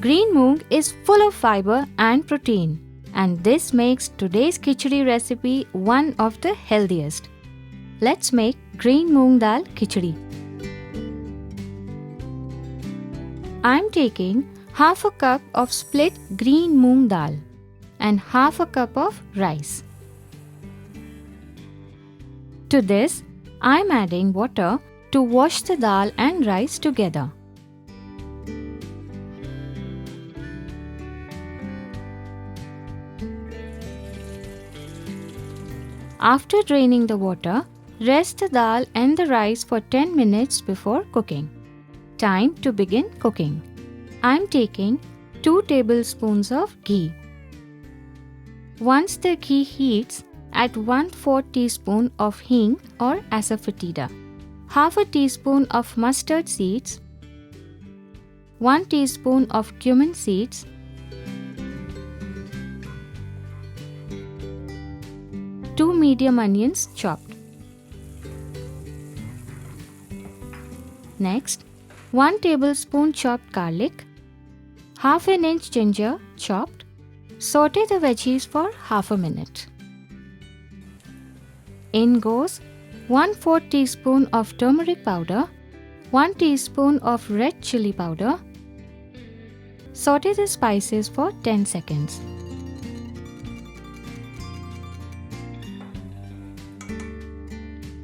Green moong is full of fiber and protein, and this makes today's khichdi recipe one of the healthiest. Let's make Green Moong Dal Khichdi. I'm taking half a cup of split green moong dal and half a cup of rice. To this, I'm adding water to wash the dal and rice together. After draining the water, rest the dal and the rice for 10 minutes before cooking. Time to begin cooking. I'm taking 2 tablespoons of ghee. Once the ghee heats, add 1/4 teaspoon of hing or Asafoetida, half a teaspoon of mustard seeds, 1 teaspoon of cumin seeds, 2 medium onions chopped. Next, 1 tablespoon chopped garlic, half an inch ginger chopped. Saute the veggies for half a minute. In goes 1/4 teaspoon of turmeric powder, 1 teaspoon of red chilli powder. Saute the spices for 10 seconds.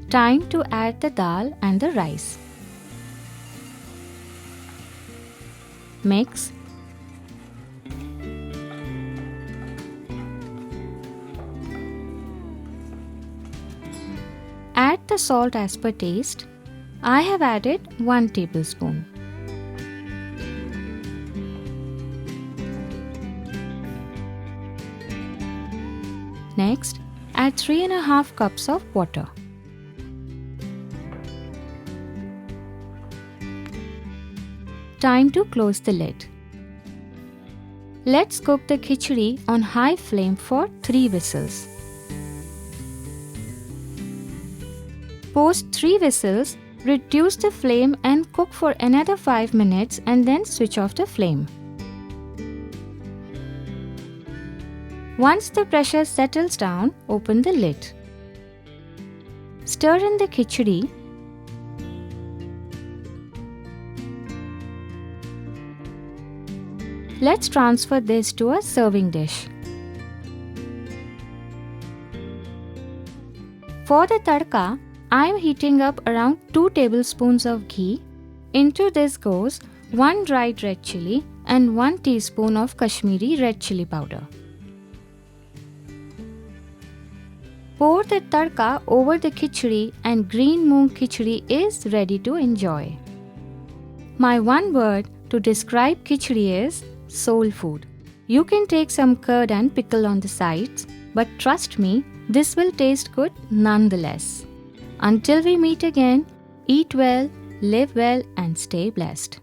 Time to add the dal and the rice. Mix. Add the salt as per taste. I have added 1 tablespoon. Next, add 3.5 cups of water. Time to close the lid. Let's cook the khichdi on high flame for 3 whistles. Post 3 whistles, reduce the flame and cook for another 5 minutes and then switch off the flame. Once the pressure settles down, open the lid. Stir in the khichdi. Let's transfer this to a serving dish. For the tadka, I am heating up around 2 tablespoons of ghee. Into this goes 1 dried red chilli and 1 teaspoon of Kashmiri red chilli powder. Pour the tadka over the khichdi and green moong khichdi is ready to enjoy. My one word to describe khichdi is soul food. You can take some curd and pickle on the sides, but trust me, this will taste good nonetheless. Until we meet again, eat well, live well, and stay blessed.